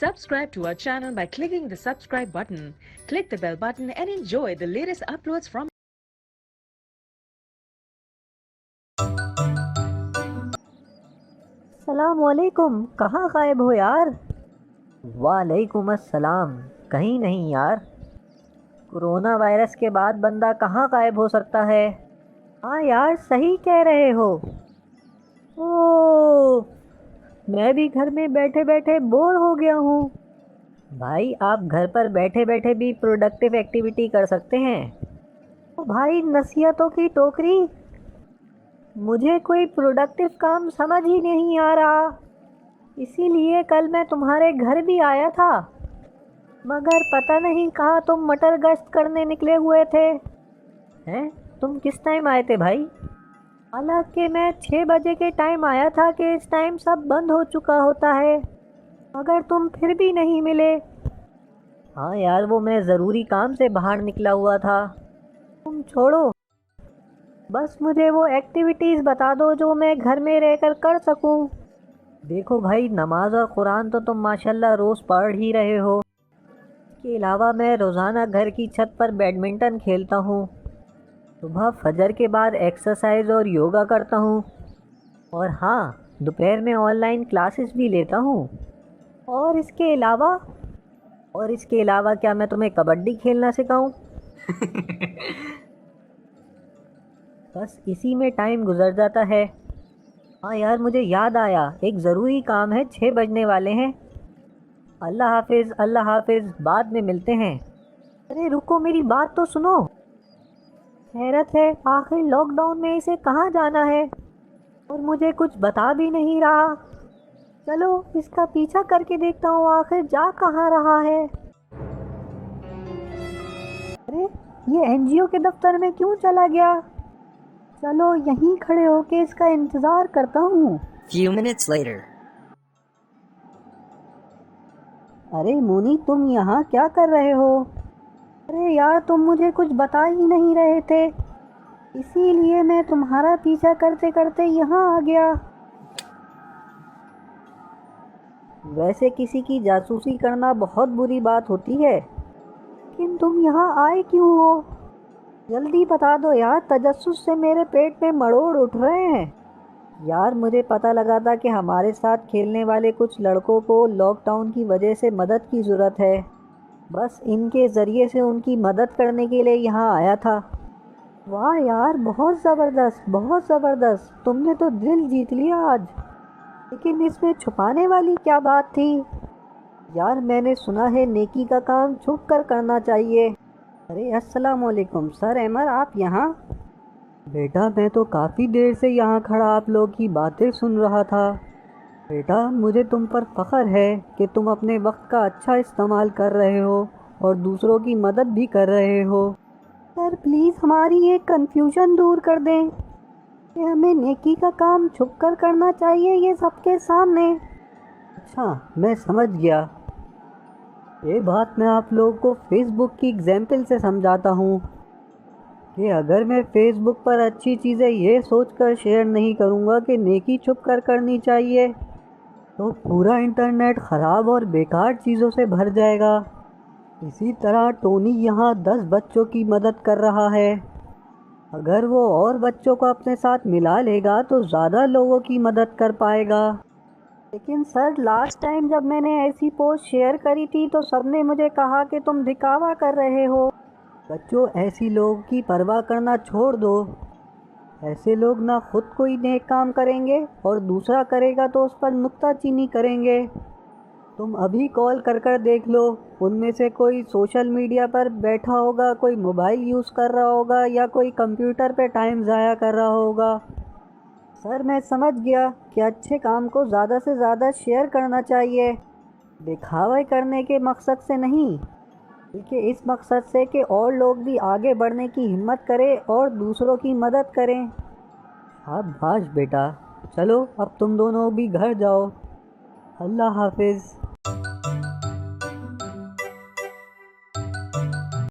Subscribe to our channel by clicking the subscribe button. Click the bell button and enjoy the latest uploads from السلام علیکم، کہاں غائب ہو یار؟ وعلیکم السلام، کہیں نہیں یار۔ کرونا وائرس کے بعد بندہ کہاں غائب ہو سکتا ہے؟ ہاں یار، صحیح کہہ رہے ہو۔ اوہ، میں بھی گھر میں بیٹھے بیٹھے بور ہو گیا ہوں۔ بھائی، آپ گھر پر بیٹھے بیٹھے بھی پروڈکٹیو ایکٹیویٹی کر سکتے ہیں۔ بھائی، نصیحتوں کی ٹوکری، مجھے کوئی پروڈکٹیو کام سمجھ ہی نہیں آ رہا، اسی لیے کل میں تمہارے گھر بھی آیا تھا، مگر پتہ نہیں کہاں تم مٹر گشت کرنے نکلے ہوئے تھے۔ ہیں؟ تم کس ٹائم آئے تھے بھائی؟ حالانکہ میں 6 بجے کے ٹائم آیا تھا کہ اس ٹائم سب بند ہو چکا ہوتا ہے، مگر تم پھر بھی نہیں ملے۔ ہاں یار، وہ میں ضروری کام سے باہر نکلا ہوا تھا۔ تم چھوڑو، بس مجھے وہ ایکٹیویٹیز بتا دو جو میں گھر میں رہ کر سکوں۔ دیکھو بھائی، نماز اور قرآن تو تم ماشاءاللہ روز پڑھ ہی رہے ہو۔ اس کے علاوہ میں روزانہ گھر کی چھت پر بیڈمنٹن کھیلتا ہوں، صبح فجر کے بعد ایکسرسائز اور یوگا کرتا ہوں، اور ہاں، دوپہر میں آن لائن کلاسز بھی لیتا ہوں۔ اور اس کے علاوہ کیا میں تمہیں کبڈی کھیلنا سکھاؤں؟ بس اسی میں ٹائم گزر جاتا ہے۔ ہاں یار، مجھے یاد آیا، ایک ضروری کام ہے، 6 بجنے والے ہیں۔ اللہ حافظ، اللہ حافظ، بعد میں ملتے ہیں۔ ارے رکو، میری بات تو سنو۔ حیرت ہے، آخر لاک ڈاؤن میں اسے کہاں جانا ہے اور مجھے کچھ بتا بھی نہیں رہا۔ چلو اس کا پیچھا کر کے دیکھتا ہوں، آخر جا کہاں رہا ہے۔ ارے یہ این جی او کے دفتر میں کیوں چلا گیا؟ چلو یہیں کھڑے ہو کے اس کا انتظار کرتا ہوں۔ Few minutes later. ارے مونی، تم یہاں کیا کر رہے ہو؟ ارے یار، تم مجھے کچھ بتا ہی نہیں رہے تھے، اسی لیے میں تمہارا پیچھا کرتے کرتے یہاں آ گیا۔ ویسے کسی کی جاسوسی کرنا بہت بری بات ہوتی ہے، لیکن تم یہاں آئے کیوں ہو؟ جلدی بتا دو یار، تجسس سے میرے پیٹ میں مڑوڑ اٹھ رہے ہیں۔ یار، مجھے پتہ لگا تھا کہ ہمارے ساتھ کھیلنے والے کچھ لڑکوں کو لاک ڈاؤن کی وجہ سے مدد کی ضرورت ہے، بس ان کے ذریعے سے ان کی مدد کرنے کے لیے یہاں آیا تھا۔ واہ یار، بہت زبردست، بہت زبردست، تم نے تو دل جیت لیا آج۔ لیکن اس میں چھپانے والی کیا بات تھی؟ یار، میں نے سنا ہے نیکی کا کام چھپ کر کرنا چاہیے۔ ارے السلام علیکم سر احمد، آپ یہاں؟ بیٹا، میں تو کافی دیر سے یہاں کھڑا آپ لوگ کی باتیں سن رہا تھا۔ بیٹا، مجھے تم پر فخر ہے کہ تم اپنے وقت کا اچھا استعمال کر رہے ہو اور دوسروں کی مدد بھی کر رہے ہو۔ سر پلیز ہماری یہ کنفیوژن دور کر دیں کہ ہمیں نیکی کا کام چھپ کر کرنا چاہیے، یہ سب کے سامنے۔ اچھا، میں سمجھ گیا۔ یہ بات میں آپ لوگوں کو فیس بک کی ایگزامپل سے سمجھاتا ہوں کہ اگر میں فیس بک پر اچھی چیزیں یہ سوچ کر شیئر نہیں کروں گا کہ نیکی چھپ کر کرنی چاہیے، تو پورا انٹرنیٹ خراب اور بیکار چیزوں سے بھر جائے گا۔ اسی طرح ٹونی یہاں 10 بچوں کی مدد کر رہا ہے، اگر وہ اور بچوں کو اپنے ساتھ ملا لے گا تو زیادہ لوگوں کی مدد کر پائے گا۔ لیکن سر، لاسٹ ٹائم جب میں نے ایسی پوسٹ شیئر کری تھی تو سب نے مجھے کہا کہ تم دکھاوا کر رہے ہو۔ بچوں، ایسی لوگوں کی پرواہ کرنا چھوڑ دو۔ ایسے لوگ نہ خود کوئی نیک کام کریں گے اور دوسرا کرے گا تو اس پر نکتہ چینی کریں گے۔ تم ابھی کال کر کر دیکھ لو، ان میں سے کوئی سوشل میڈیا پر بیٹھا ہوگا، کوئی موبائل یوز کر رہا ہوگا یا کوئی کمپیوٹر پہ ٹائم ضائع کر رہا ہوگا۔ سر، میں سمجھ گیا کہ اچھے کام کو زیادہ سے زیادہ شیئر کرنا چاہیے، دکھاوے کرنے کے مقصد سے نہیں، بلکہ اس مقصد سے کہ اور لوگ بھی آگے بڑھنے کی ہمت کریں اور دوسروں کی مدد کریں۔ شاباش بیٹا، چلو اب تم دونوں بھی گھر جاؤ۔ اللہ حافظ۔